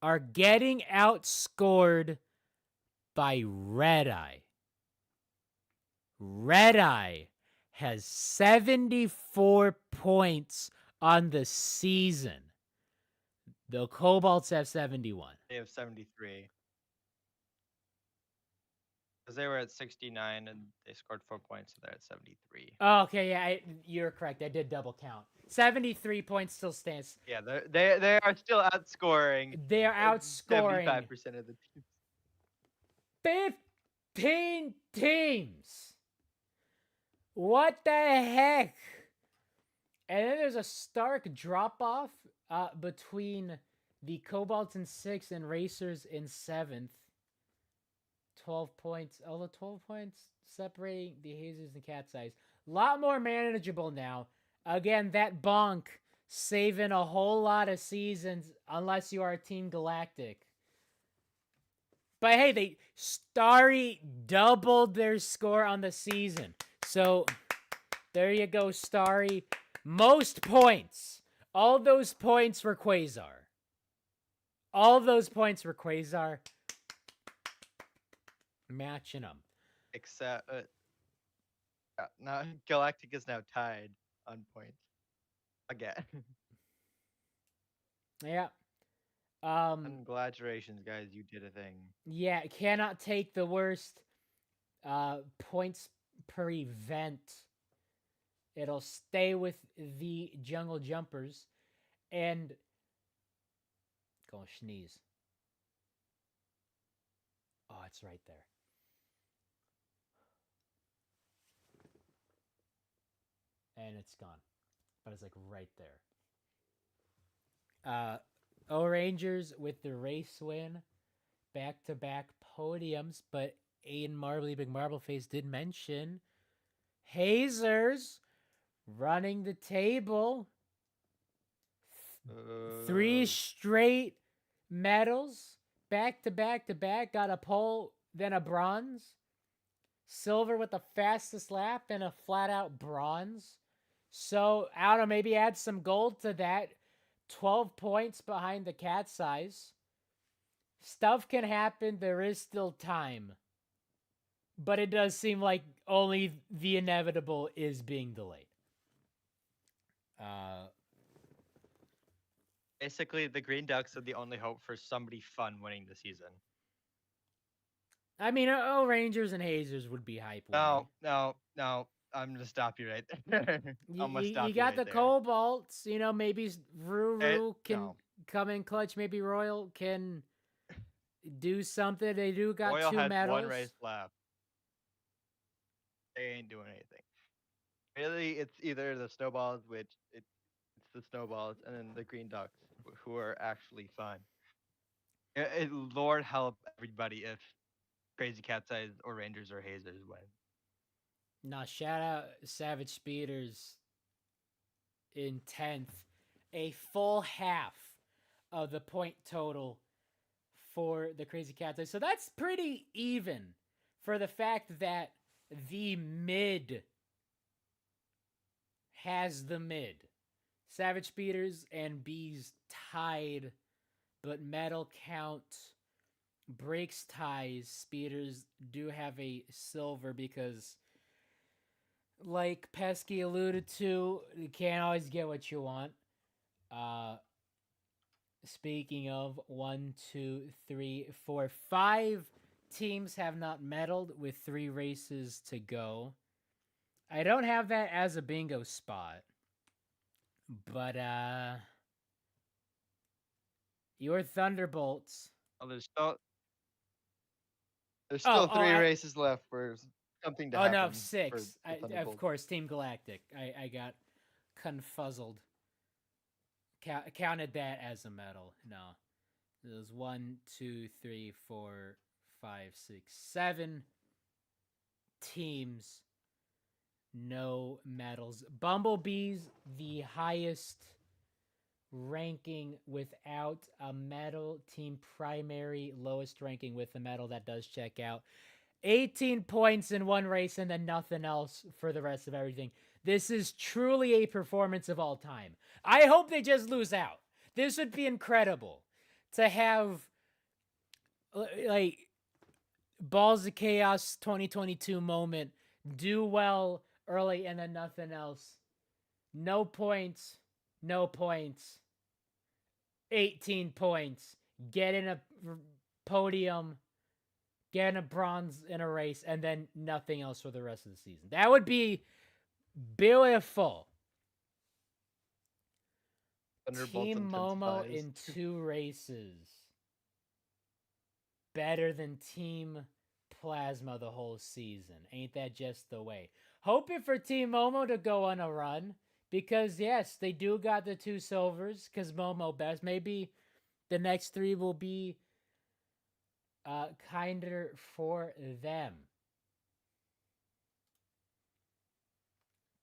are getting outscored by Red Eye. Red Eye has 74 points on the season. The Cobalts have 71. They have 73. Because they were at 69 and they scored 4 points, so they're at 73. Oh, okay, yeah, you're correct. I did double count. 73 points still stands. Yeah, they are still outscoring. They are outscoring 75% of the teams. 15 teams. What the heck? And then there's a stark drop-off between the Cobalts in 6th and Racers in 7th. 12 points. Although 12 points separating the Hazers and Cat's Eyes. A lot more manageable now. Again, that bonk saving a whole lot of seasons unless you are Team Galactic. But hey, they Starry doubled their score on the season. So there you go, Starry. Most points. All those points were Quasar. All those points were Quasar. Matching them. Except, now Galactic is now tied on points again. Yeah. Congratulations, guys! You did a thing. Yeah, cannot take the worst points per event. It'll stay with the Jungle Jumpers. And go sneeze. Oh, it's right there. And it's gone. But it's like right there. O-Rangers with the race win. Back-to-back podiums. But Aiden Marbly, Big Marble Face, did mention Hazers running the table. 3 straight medals. Back-to-back-to-back. Got a pole, then a bronze. Silver with the fastest lap and a flat-out bronze. So, I don't know, maybe add some gold to that. 12 points behind the Cat's Eyes. Stuff can happen. There is still time. But it does seem like only the inevitable is being delayed. Basically, the Green Ducks are the only hope for somebody fun winning the season. I mean, Rangers and Hazers would be hype. No. I'm gonna stop you right there. I'm gonna stop You got right the there. Cobalts. You know, maybe Ruru can no. come in clutch. Maybe Royal can do something. They do got Royal 2 has medals. 1 race left. They ain't doing anything. Really, it's either the Snowballs, which it's the Snowballs, and then the Green Ducks, who are actually fun. Lord help everybody if Crazy Cat's Eyes or Rangers or Hazers win. Nah, shout out Savage Speeders in 10th. A full half of the point total for the Crazy Cat's Eyes. So that's pretty even for the fact that the mid has the mid. Savage Speeders and Bees tied but medal count breaks ties. Speeders do have a silver because, like Pesky alluded to, you can't always get what you want. Speaking of, 1, 2, 3, 4, 5 teams have not medaled with 3 races to go. I don't have that as a bingo spot, but your Thunderbolts. Oh, there's still 3 I, races left for something to oh happen. no, For 6. the Of Thunderbolts. course, Team Galactic. I got confuzzled. Counted that as a medal. No, it was 1, 2, 3, 4, 5, 6, 7 teams. No medals. Bumblebees, the highest ranking without a medal. Team Primary, lowest ranking with a medal. That does check out. 18 points in one race and then nothing else for the rest of everything. This is truly a performance of all time. I hope they just lose out. This would be incredible to have, like, Balls of Chaos 2022 moment. Do well early and then nothing else. No points. No points. 18 points. Get in a podium. Get a bronze in a race, and then nothing else for the rest of the season. That would be beautiful. Team Momo in 2 races. Better than Team Plasma the whole season. Ain't that just the way? Hoping for Team Momo to go on a run, because yes, they do got the 2 silvers, because Momo best. Maybe the next 3 will be kinder for them.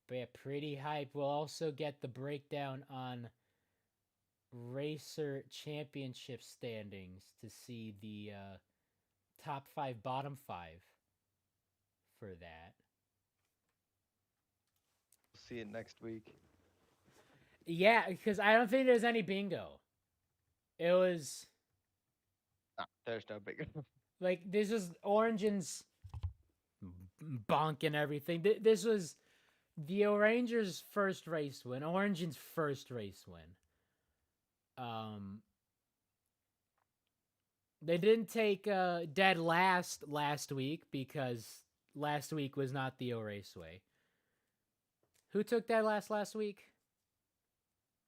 But yeah, pretty hype. We'll also get the breakdown on Racer Championship standings to see the top 5, bottom 5 for that. We'll see it next week. Yeah, because I don't think there's any bingo. It was... No, there's no bingo. Like, this was Orange's bonk and everything. This was the Rangers' first race win. Orange's first race win. They didn't take dead last week because last week was not the Raceway. Who took dead last week?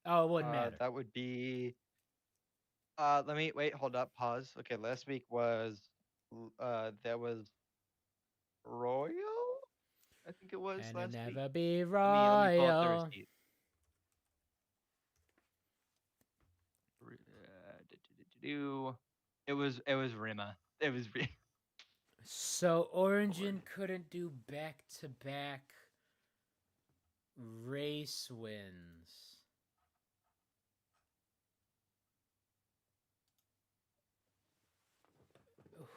Oh, it wouldn't matter. That would be. Let me wait. Hold up. Pause. Okay, last week was. That was Royal. I think it was And last it week. never be Let me pull up the royal. receipt. It was Rima. It was Rima. So Origin couldn't do back-to-back race wins.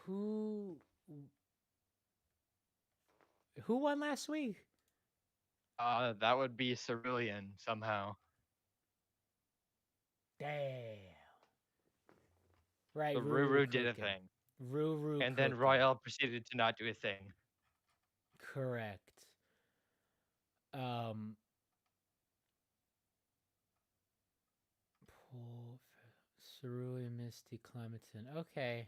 Who won last week? That would be Cerulean somehow. Damn. Right, So Ruru did a cooking. thing. Ruru And then cooking. Royal proceeded to not do a thing. Correct. Pull Cerulean, Misty, Clementon. Okay.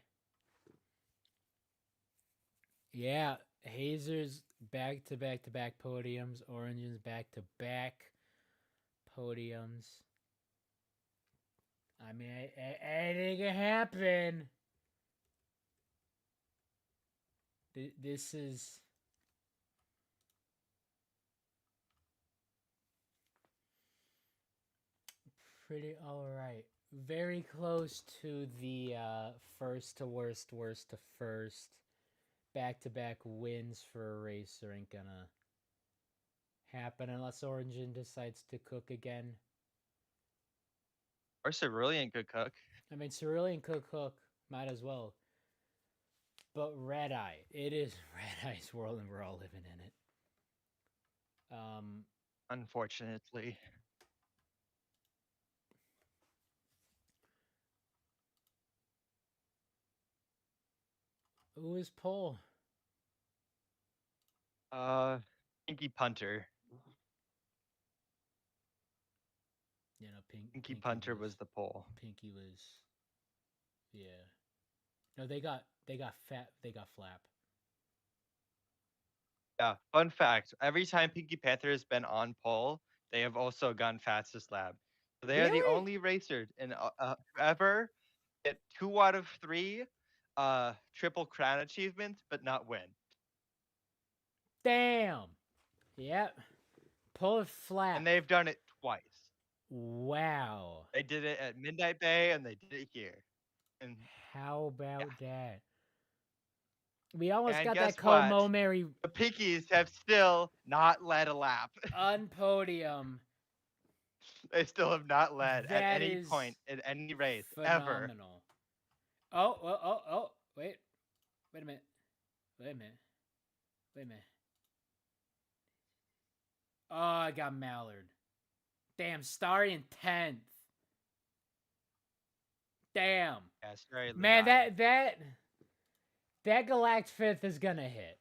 Yeah, Hazer's back-to-back-to-back podiums. Orange's back-to-back podiums. I mean, anything can happen. This is... pretty alright. Very close to the first to worst, worst to first. Back-to-back wins for a racer ain't gonna happen unless Origin decides to cook again. Or Cerulean could cook. I mean, Cerulean could cook. Might as well. But Red Eye. It is Red Eye's world and we're all living in it. Unfortunately. Who is pole? Pinky Punter. You know, Pinky Punter was the pole. Pinky was. Yeah. No, they got fat. They got flap. Yeah. Fun fact: every time Pinky Panther has been on pole, they have also gone fastest lap. So they are the Really? only racers in ever get 2 out of 3 triple crown achievements, but not win. Damn. Yep. Pole flap. And they've done it twice. Wow. They did it at Midnight Bay and they did it here. And How about that? We almost And got guess that what? Como Mary the Pinkies have still not led a lap. on podium. They still have not led at That any is point in any race ever. phenomenal. Oh, wait. Wait a minute. Wait a minute. Wait a minute. Oh, I got Mallard. Damn, Starry in 10th. Damn. Yeah, sorry, Man, Ladai. that Galact 5th is gonna hit.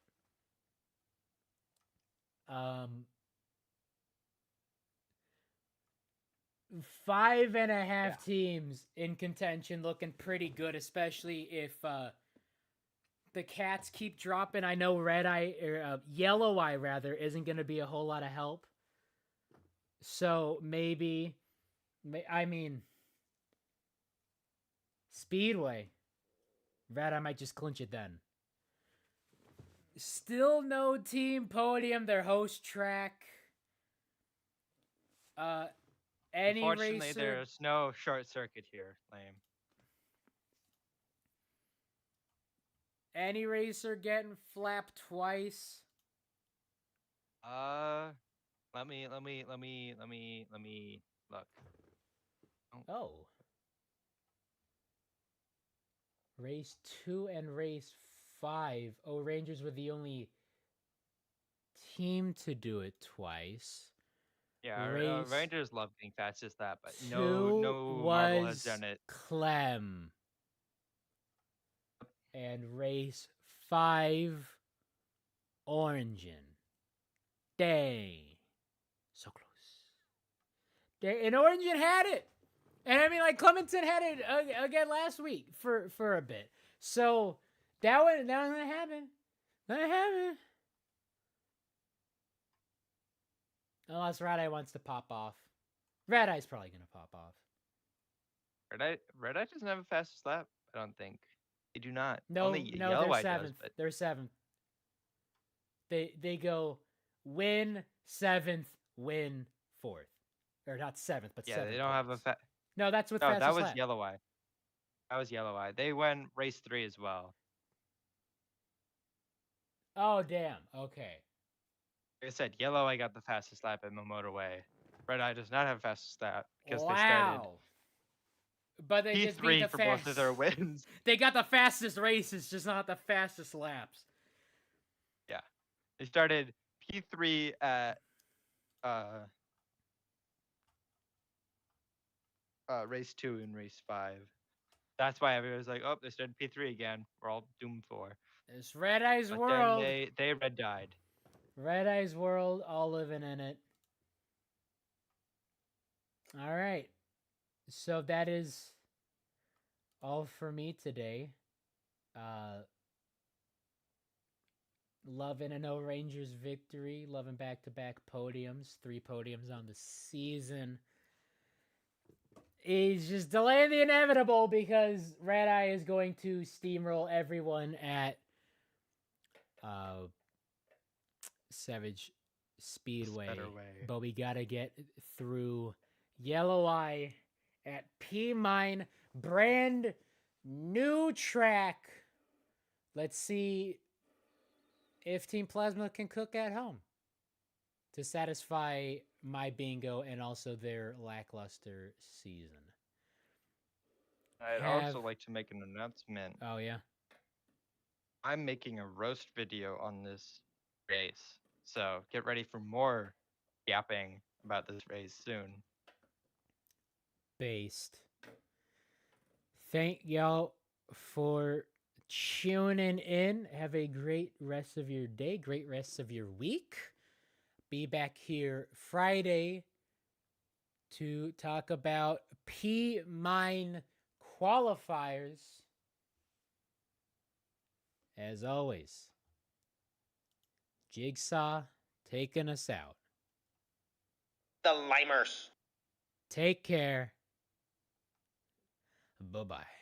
5.5 teams in contention, looking pretty good, especially if the cats keep dropping. I know Red Eye or Yellow Eye rather isn't gonna be a whole lot of help. So maybe, I mean, Speedway. Red Eye might just clinch it then. Still no team podium. Their host track. Any Unfortunately, racer. there's no short circuit here. Lame. Any racer getting flapped twice. Let me look. Oh. Race 2 and race 5. Oh, Rangers were the only team to do it twice. Yeah, Race Rangers love being fastest lap, but 2 no marble has done it. Clem. And race 5, Orangin. Dang. So close. And Orangin had it. And I mean, like, Clementon had it again last week for a bit. So that was gonna happen. Gonna happen. Unless Red Eye wants to pop off. Red Eye's probably gonna pop off. Red Eye doesn't have a fastest lap. I don't think they do not. No, Only Yellow they're Eye seventh. does. But They're seventh. They go win 7th, win 4th, or not 7th, but yeah, 7th. they don't have a No, that's with No, fastest that was lap. Yellow Eye. That was Yellow Eye. They won race 3 as well. Oh damn. Okay. Like I said, Yellow Eye got the fastest lap in the motorway. Red Eye does not have fastest lap because they started But they just beat P3 the for both of their wins. They got the fastest races, just not the fastest laps. Yeah, they started P3 at race 2 and race 5. That's why everyone was like, "Oh, they started P3 again. We're all doomed for." It's Red Eye's But world. then they red died. Red Eye's world, all living in it. All right. So that is all for me today. Loving an O Rangers victory, loving back-to-back podiums, 3 podiums on the season. He's just delaying the inevitable because Red Eye is going to steamroll everyone at Savage Speedway. But we gotta get through Yellow Eye at P Mine, brand new track. Let's see if Team Plasma can cook at home to satisfy my bingo and also their lackluster season. I'd also like to make an announcement. Oh, yeah? I'm making a roast video on this race. So get ready for more yapping about this race soon. Based. Thank y'all for tuning in. Have a great rest of your day, great rest of your week. Be back here Friday to talk about P Mine qualifiers. As always, Jigsaw taking us out. The Limers. Take care. Bye bye.